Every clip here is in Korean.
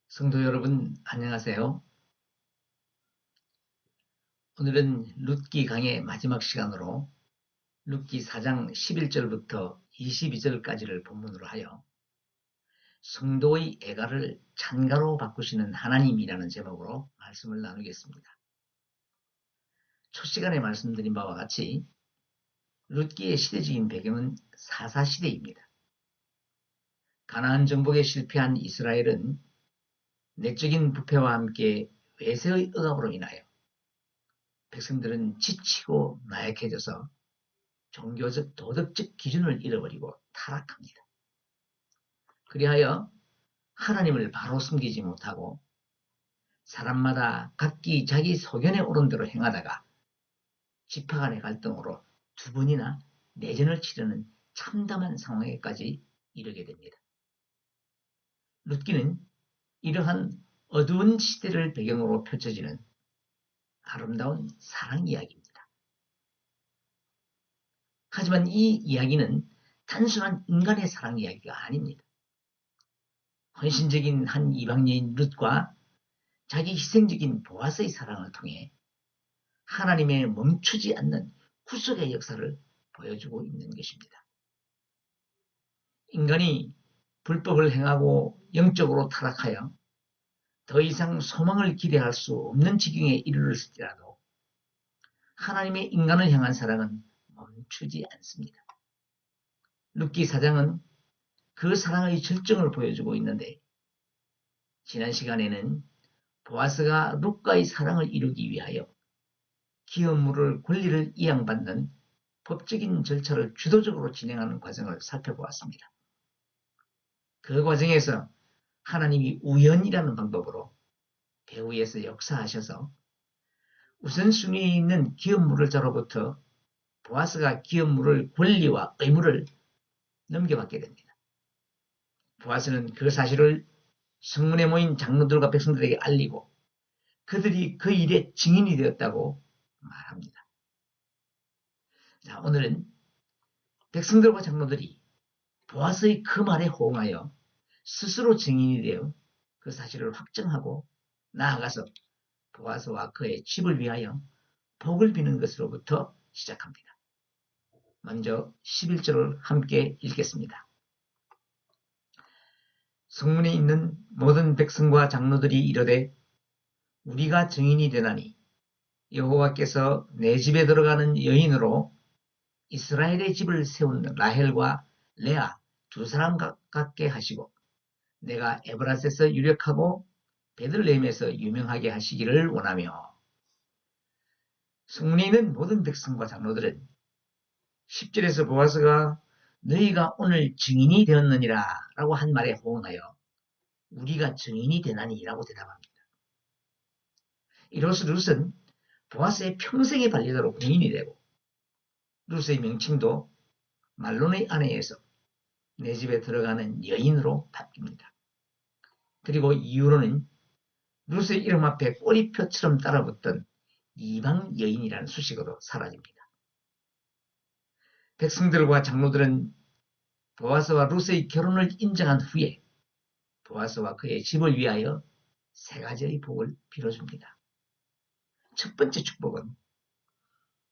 성도 여러분, 안녕하세요. 오늘은 룻기 강의 마지막 시간으로 룻기 4장 11절부터 22절까지를 본문으로 하여 성도의 애가를 찬가로 바꾸시는 하나님이라는 제목으로 말씀을 나누겠습니다. 첫 시간에 말씀드린 바와 같이 룻기의 시대적인 배경은 사사시대입니다. 가나안 정복에 실패한 이스라엘은 내적인 부패와 함께 외세의 억압으로 인하여 백성들은 지치고 나약해져서 종교적 도덕적 기준을 잃어버리고 타락합니다. 그리하여 하나님을 바로 숨기지 못하고 사람마다 각기 자기 소견에 오른 대로 행하다가 지파 간의 갈등으로 두 번이나 내전을 치르는 참담한 상황에까지 이르게 됩니다. 룻기는 이러한 어두운 시대를 배경으로 펼쳐지는 아름다운 사랑 이야기입니다. 하지만 이 이야기는 단순한 인간의 사랑 이야기가 아닙니다. 헌신적인 한 이방 여인 룻과 자기 희생적인 보아스의 사랑을 통해 하나님의 멈추지 않는 구속의 역사를 보여주고 있는 것입니다. 인간이 불법을 행하고 영적으로 타락하여 더 이상 소망을 기대할 수 없는 지경에 이르렀을지라도 하나님의 인간을 향한 사랑은 멈추지 않습니다. 룻기 4장은 그 사랑의 절정을 보여주고 있는데 지난 시간에는 보아스가 룻과의 사랑을 이루기 위하여 기업물을 권리를 이양받는 법적인 절차를 주도적으로 진행하는 과정을 살펴보았습니다. 그 과정에서 하나님이 우연이라는 방법으로 배후에서 역사하셔서 우선순위에 있는 기업물을 자로부터 보아스가 기업물을 권리와 의무를 넘겨받게 됩니다. 보아스는 그 사실을 성문에 모인 장로들과 백성들에게 알리고 그들이 그 일의 증인이 되었다고 말합니다. 자, 오늘은 백성들과 장로들이 보아스의 그 말에 호응하여 스스로 증인이 되어 그 사실을 확정하고 나아가서 보아스와 그의 집을 위하여 복을 비는 것으로부터 시작합니다. 먼저 11절을 함께 읽겠습니다. 성문에 있는 모든 백성과 장로들이 이르되 우리가 증인이 되나니 여호와께서 내 집에 들어가는 여인으로 이스라엘의 집을 세운 라헬과 레아 두 사람 같게 하시고 내가 에브라스에서 유력하고 베들레헴에서 유명하게 하시기를 원하며. 성문에 있는 모든 백성과 장로들은 10절에서 보아스가 너희가 오늘 증인이 되었느니라 라고 한 말에 호응하여 우리가 증인이 되나니 라고 대답합니다. 이로써 룻은 보아스의 평생에 발리도록 공인이 되고 룻의 명칭도 말론의 아내에서 내 집에 들어가는 여인으로 바뀝니다. 그리고 이후로는 룻의 이름 앞에 꼬리표처럼 따라붙던 이방 여인이라는 수식어도 사라집니다. 백성들과 장로들은 보아스와 룻의 결혼을 인정한 후에 보아스와 그의 집을 위하여 세 가지의 복을 빌어줍니다. 첫 번째 축복은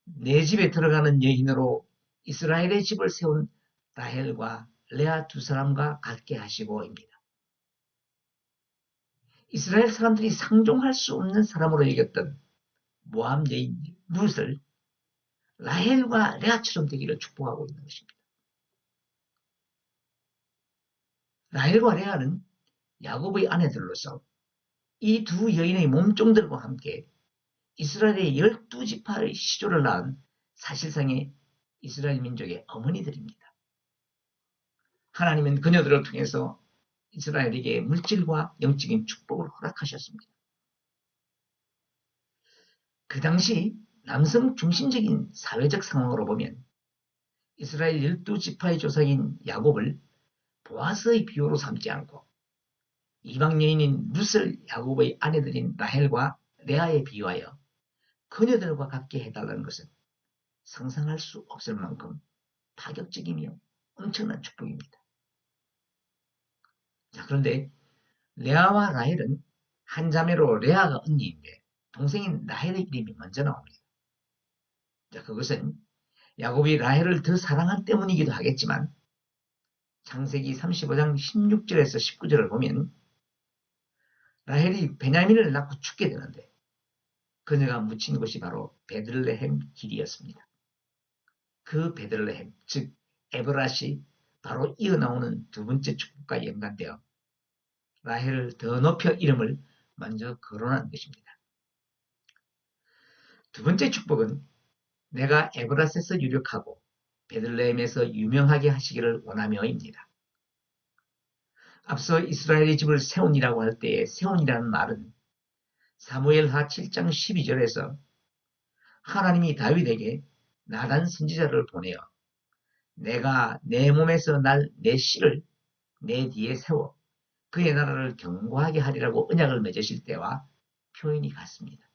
내 집에 들어가는 여인으로 이스라엘의 집을 세운 라헬과 레아 두 사람과 같게 하시고입니다. 이스라엘 사람들이 상종할 수 없는 사람으로 여겼던 모압 여인 룻을 라헬과 레아처럼 되기를 축복하고 있는 것입니다. 라헬과 레아는 야곱의 아내들로서 이 두 여인의 몸종들과 함께 이스라엘의 12지파의 시조를 낳은 사실상의 이스라엘 민족의 어머니들입니다. 하나님은 그녀들을 통해서 이스라엘에게 물질과 영적인 축복을 허락하셨습니다. 그 당시 남성 중심적인 사회적 상황으로 보면 이스라엘 12지파의 조상인 야곱을 보아스의 비호로 삼지 않고 이방 여인인 룻을 야곱의 아내들인 라헬과 레아에 비유하여 그녀들과 같게 해달라는 것은 상상할 수 없을 만큼 파격적이며 엄청난 축복입니다. 자, 그런데 레아와 라헬은 한 자매로 레아가 언니인데 동생인 라헬의 이름이 먼저 나옵니다. 자, 그것은 야곱이 라헬을 더 사랑한 때문이기도 하겠지만 창세기 35장 16절에서 19절을 보면 라헬이 베냐민을 낳고 죽게 되는데 그녀가 묻힌 곳이 바로 베들레헴 길이었습니다. 그 베들레헴, 즉 에브라시 바로 이어나오는 두 번째 축복과 연관되어 라헬을 더 높여 이름을 먼저 거론한 것입니다. 두 번째 축복은 내가 에브라스에서 유력하고 베들레헴에서 유명하게 하시기를 원하며입니다. 앞서 이스라엘의 집을 세운이라고 할 때의 세운이라는 말은 사무엘하 7장 12절에서 하나님이 다윗에게 나단 선지자를 보내어 내가 내 몸에서 날 내 씨를 내 뒤에 세워 그의 나라를 견고하게 하리라고 언약을 맺으실 때와 표현이 같습니다.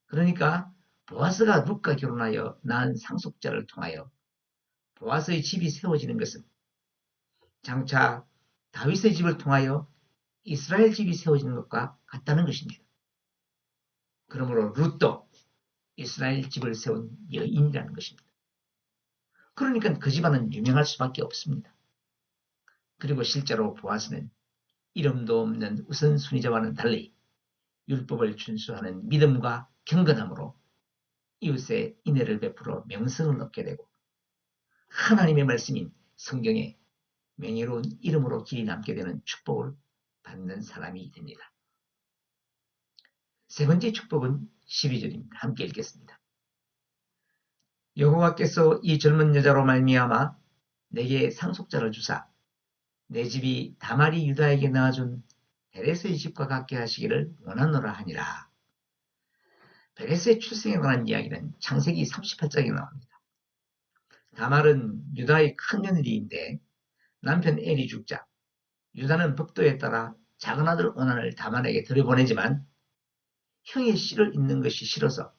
그러니까 보아스가 룻과 결혼하여 낳은 상속자를 통하여 보아스의 집이 세워지는 것은 장차 다윗의 집을 통하여 이스라엘 집이 세워지는 것과 같다는 것입니다. 그러므로 룻도 이스라엘 집을 세운 여인이라는 것입니다. 그러니까 그 집안은 유명할 수밖에 없습니다. 그리고 실제로 보아스는 이름도 없는 우선순위자와는 달리 율법을 준수하는 믿음과 경건함으로 이웃에 인애를 베풀어 명성을 얻게 되고 하나님의 말씀인 성경에 명예로운 이름으로 길이 남게 되는 축복을 받는 사람이 됩니다. 세 번째 축복은 12절입니다. 함께 읽겠습니다. 여호와께서 이 젊은 여자로 말미암아 내게 상속자를 주사 내 집이 다말이 유다에게 낳아준 베레스의 집과 같게 하시기를 원하노라 하니라. 베레스의 출생에 관한 이야기는 창세기 38장에 나옵니다. 다말은 유다의 큰 며느리인데 남편 엘이 죽자 유다는 법도에 따라 작은 아들 오난을 다말에게 들여보내지만 형의 씨를 잇는 것이 싫어서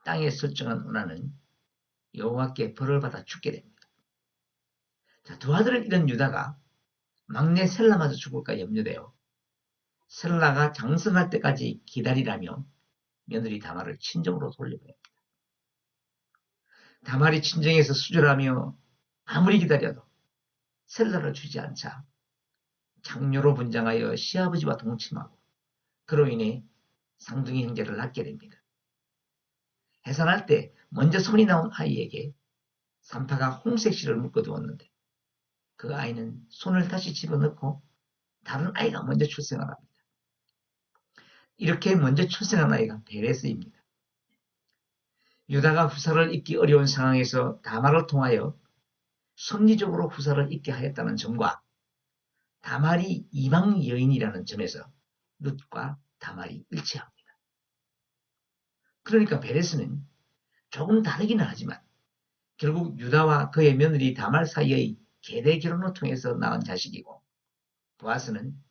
땅에 설정한 오난은 여호와께 벌을 받아 죽게 됩니다. 자, 두 아들을 잃은 유다가 막내 셀라마저 죽을까 염려되어 셀라가 장성할 때까지 기다리라며 며느리 다말을 친정으로 돌려보냅니다. 다말이 친정에서 수절하며 아무리 기다려도 셀라를 주지 않자 장녀로 분장하여 시아버지와 동침하고 그로 인해 상둥이 형제를 낳게 됩니다. 해산할 때 먼저 손이 나온 아이에게 산파가 홍색실을 묶어두었는데 그 아이는 손을 다시 집어넣고 다른 아이가 먼저 출생을 합니다. 이렇게 먼저 출생한 아이가 베레스입니다. 유다가 후사를 잇기 어려운 상황에서 다말을 통하여 섭리적으로 후사를 잇게 하였다는 점과 다말이 이방 여인이라는 점에서 룻과 다말이 일치합니다. 그러니까 베레스는 조금 다르기는 하지만 결국 유다와 그의 며느리 다말 사이의 계대 결혼을 통해서 낳은 자식이고 보아스는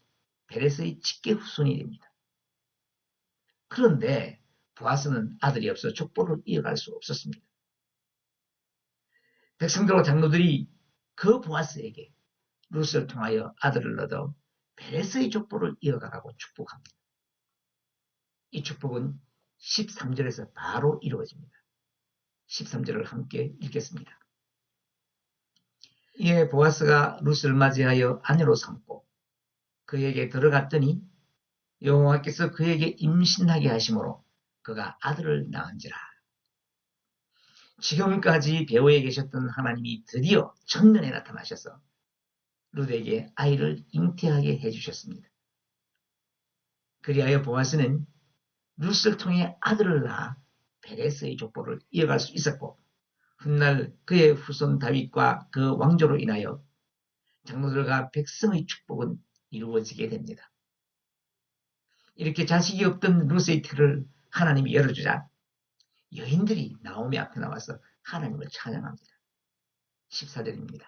베레스의 직계 후손이 됩니다. 그런데 보아스는 아들이 없어 족보를 이어갈 수 없었습니다. 백성들과 장로들이 그 보아스에게 룻을 통하여 아들을 얻어 베레스의 족보를 이어가라고 축복합니다. 이 축복은 13절에서 바로 이루어집니다. 13절을 함께 읽겠습니다. 이에 보아스가 룻을 맞이하여 아내로 삼고 그에게 들어갔더니 여호와께서 그에게 임신하게 하심으로 그가 아들을 낳은지라. 지금까지 배후에 계셨던 하나님이 드디어 전면에 나타나셔서 룻에게 아이를 잉태하게 해주셨습니다. 그리하여 보아스는 룻을 통해 아들을 낳아 베레스의 족보를 이어갈 수 있었고 훗날 그의 후손 다윗과 그 왕조로 인하여 장로들과 백성의 축복은 이루어지게 됩니다. 이렇게 자식이 없던 룻의 틀을 하나님이 열어주자 여인들이 나오미 앞에 나와서 하나님을 찬양합니다. 14절입니다.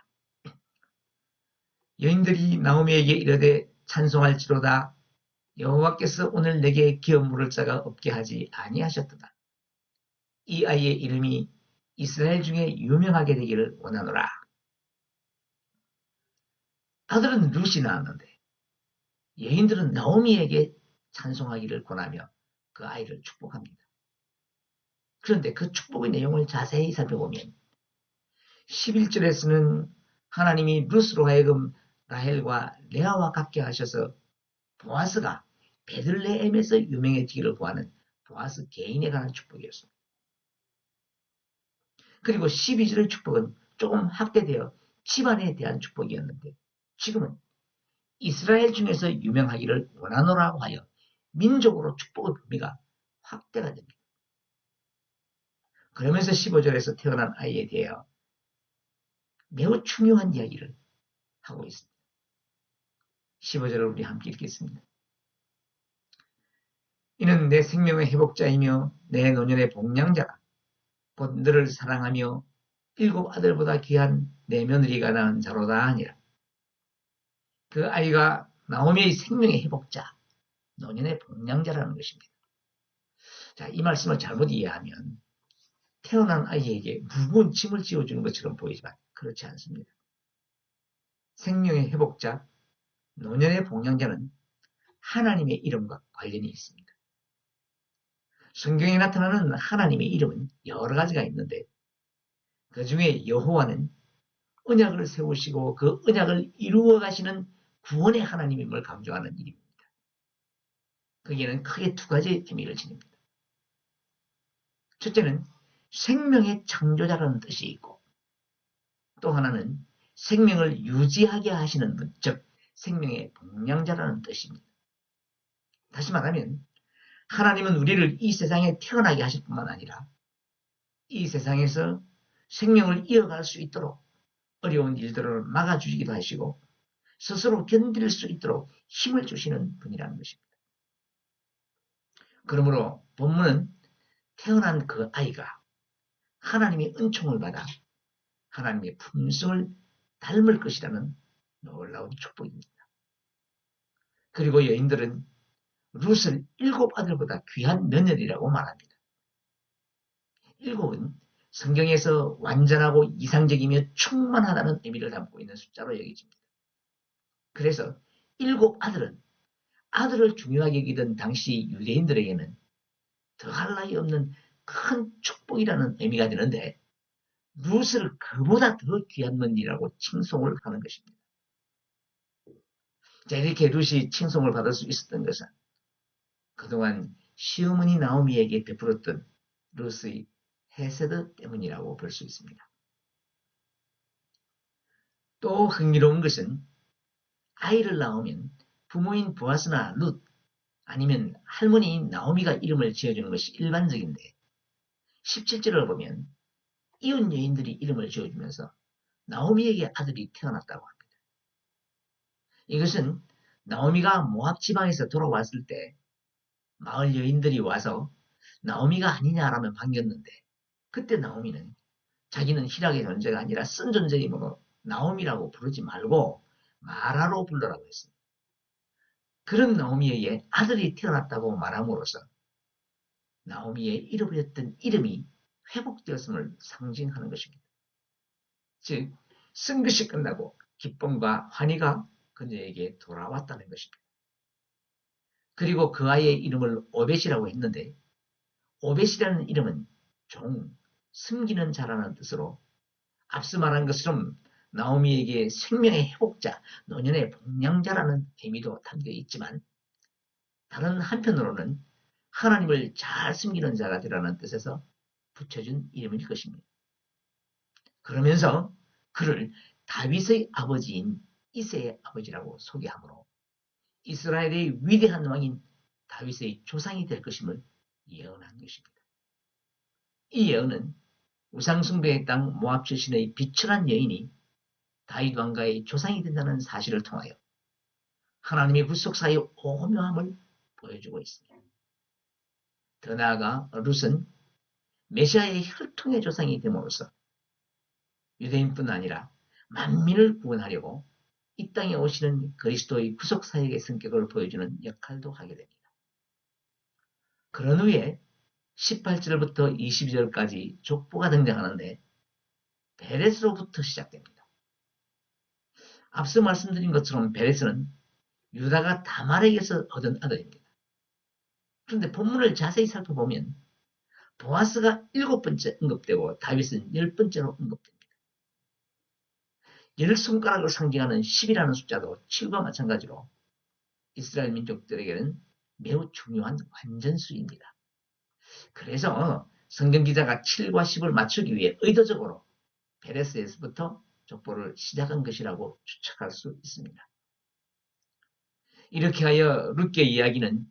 여인들이 나오미에게 이르되 찬송할지로다. 여호와께서 오늘 내게 기업 물을 자가 없게 하지 아니하셨도다. 이 아이의 이름이 이스라엘 중에 유명하게 되기를 원하노라. 아들은 룻이 낳았는데 여인들은 나오미에게 찬송하기를 권하며 그 아이를 축복합니다. 그런데 그 축복의 내용을 자세히 살펴보면 11절에서는 하나님이 룻으로 하여금 라헬과 레아와 같게 하셔서 보아스가 베들레헴에서 유명해지기를 구하는 보아스 개인에 관한 축복이었습니다. 그리고 12절의 축복은 조금 확대되어 집안에 대한 축복이었는데 지금은 이스라엘 중에서 유명하기를 원하노라고 하여 민족으로 축복의 범위가 확대가 됩니다. 그러면서 15절에서 태어난 아이에 대하여 매우 중요한 이야기를 하고 있습니다. 15절을 우리 함께 읽겠습니다. 이는 내 생명의 회복자이며 내 노년의 복량자라. 곧 너를 사랑하며 7 아들보다 귀한 내 며느리가 낳은 자로다 하니라. 그 아이가 나오미의 생명의 회복자, 노년의 복량자라는 것입니다. 자, 이 말씀을 잘못 이해하면 태어난 아이에게 무거운 짐을 지어주는 것처럼 보이지만 그렇지 않습니다. 생명의 회복자, 노년의 복량자는 하나님의 이름과 관련이 있습니다. 성경에 나타나는 하나님의 이름은 여러 가지가 있는데 그 중에 여호와는 언약을 세우시고 그 언약을 이루어 가시는 구원의 하나님임을 강조하는 이름입니다. 거기에는 크게 2가지 의미를 지닙니다. 첫째는 생명의 창조자라는 뜻이 있고 또 하나는 생명을 유지하게 하시는 분, 즉 생명의 복량자라는 뜻입니다. 다시 말하면 하나님은 우리를 이 세상에 태어나게 하실 뿐만 아니라 이 세상에서 생명을 이어갈 수 있도록 어려운 일들을 막아주시기도 하시고 스스로 견딜 수 있도록 힘을 주시는 분이라는 것입니다. 그러므로 본문은 태어난 그 아이가 하나님의 은총을 받아 하나님의 품성을 닮을 것이라는 놀라운 축복입니다. 그리고 여인들은 룻을 7 아들보다 귀한 며느리라고 말합니다. 7은 성경에서 완전하고 이상적이며 충만하다는 의미를 담고 있는 숫자로 여겨집니다. 그래서 7 아들은 아들을 중요하게 여기던 당시 유대인들에게는 더할 나위 없는 큰 축복이라는 의미가 되는데 룻을 그보다 더 귀한 며느리라고 칭송을 하는 것입니다. 자, 이렇게 룻이 칭송을 받을 수 있었던 것은 그동안 시어머니 나오미에게 베풀었던 룻의 헤세드 때문이라고 볼 수 있습니다. 또 흥미로운 것은 아이를 낳으면 부모인 보아스나 룻 아니면 할머니인 나오미가 이름을 지어주는 것이 일반적인데 17절을 보면 이웃 여인들이 이름을 지어주면서 나오미에게 아들이 태어났다고 합니다. 이것은 나오미가 모압 지방에서 돌아왔을 때 마을 여인들이 와서 나오미가 아니냐라며 반겼는데 그때 나오미는 자기는 희락의 존재가 아니라 쓴 존재이므로 나오미라고 부르지 말고 마라로 불러라고 했습니다. 그런 나오미에게 아들이 태어났다고 말함으로써 나오미의 잃어버렸던 이름이 회복되었음을 상징하는 것입니다. 즉, 쓴 것이 끝나고 기쁨과 환희가 그녀에게 돌아왔다는 것입니다. 그리고 그 아이의 이름을 오벳이라고 했는데 오벳이라는 이름은 종, 숨기는 자라는 뜻으로 앞서 말한 것처럼 나오미에게 생명의 회복자, 노년의 복량자라는 의미도 담겨 있지만 다른 한편으로는 하나님을 잘 숨기는 자가 되라는 뜻에서 붙여준 이름일 것입니다. 그러면서 그를 다윗의 아버지인 이새의 아버지라고 소개하므로 이스라엘의 위대한 왕인 다윗의 조상이 될 것임을 예언한 것입니다. 이 예언은 우상숭배의 땅 모압 출신의 비천한 여인이 다윗 왕가의 조상이 된다는 사실을 통하여 하나님의 구속사의 오묘함을 보여주고 있습니다. 더 나아가 룻은 메시아의 혈통의 조상이 됨으로써 유대인뿐 아니라 만민을 구원하려고 이 땅에 오시는 그리스도의 구속사역의 성격을 보여주는 역할도 하게 됩니다. 그런 후에 18절부터 22절까지 족보가 등장하는데 베레스로부터 시작됩니다. 앞서 말씀드린 것처럼 베레스는 유다가 다말에게서 얻은 아들입니다. 그런데 본문을 자세히 살펴보면 보아스가 7번째 언급되고 다윗은 10번째로 언급됩니다. 10손가락을 상징하는 10이라는 숫자도 7과 마찬가지로 이스라엘 민족들에게는 매우 중요한 환전수입니다. 그래서 성경 기자가 7과 10을 맞추기 위해 의도적으로 베레스에서부터 족보를 시작한 것이라고 추측할 수 있습니다. 이렇게 하여 룻의 이야기는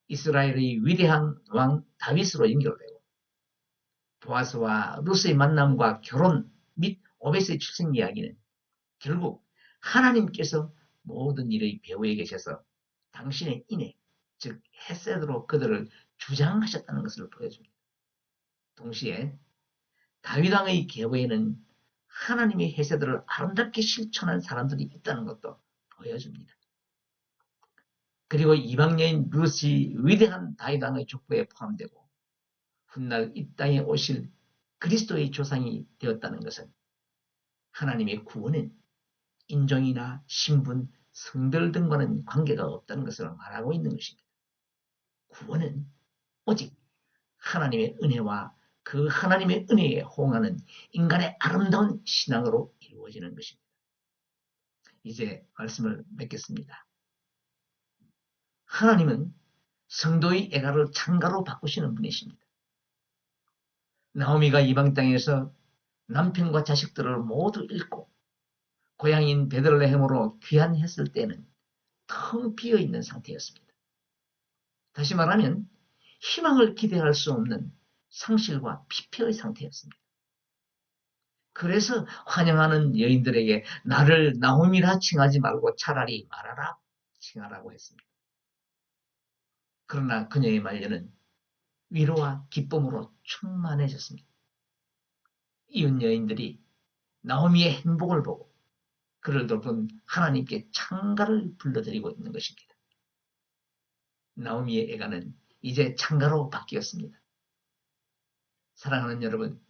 이스라엘의 위대한 왕 다윗으로 연결되고 보아스와 룻의 만남과 결혼 및 오벳의 출생 이야기는 결국 하나님께서 모든 일의 배후에 계셔서 당신의 인애, 즉 헤세드로 그들을 주장하셨다는 것을 보여줍니다. 동시에 다윗 왕의 계보에는 하나님의 헤세드를 아름답게 실천한 사람들이 있다는 것도 보여줍니다. 그리고 이방 여인 룻이 위대한 다윗 왕의 족보에 포함되고 훗날 이 땅에 오실 그리스도의 조상이 되었다는 것은 하나님의 구원은 인종이나 신분, 성별 등과는 관계가 없다는 것을 말하고 있는 것입니다. 구원은 오직 하나님의 은혜와 그 하나님의 은혜에 호응하는 인간의 아름다운 신앙으로 이루어지는 것입니다. 이제 말씀을 맺겠습니다. 하나님은 성도의 애가를 창가로 바꾸시는 분이십니다. 나오미가 이방 땅에서 남편과 자식들을 모두 잃고 고향인 베들레헴으로 귀환했을 때는 텅 비어있는 상태였습니다. 다시 말하면 희망을 기대할 수 없는 상실과 피폐의 상태였습니다. 그래서 환영하는 여인들에게 나를 나오미라 칭하지 말고 차라리 마라라 칭하라고 했습니다. 그러나 그녀의 말년은 위로와 기쁨으로 충만해졌습니다. 이웃 여인들이 나오미의 행복을 보고 그를 돌본 하나님께 창가를 불러드리고 있는 것입니다. 나오미의 애가는 이제 창가로 바뀌었습니다. 사랑하는 여러분,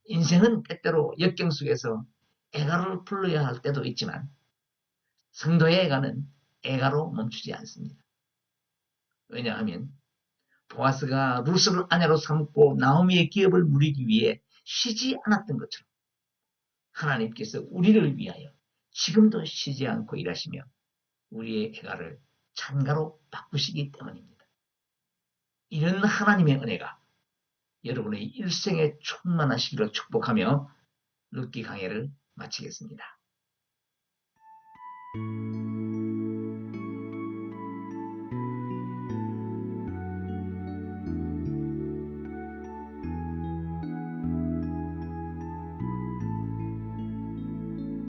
인생은 때때로 역경 속에서 애가를 불러야 할 때도 있지만 성도의 애가는 애가로 멈추지 않습니다. 왜냐하면 보아스가 룻을 아내로 삼고 나오미의 기업을 누리기 위해 쉬지 않았던 것처럼 하나님께서 우리를 위하여 지금도 쉬지 않고 일하시며 우리의 애가를 창가로 바꾸시기 때문입니다. 이런 하나님의 은혜가 여러분의 일생에 충만하시기를 축복하며 룻기 강해를 마치겠습니다.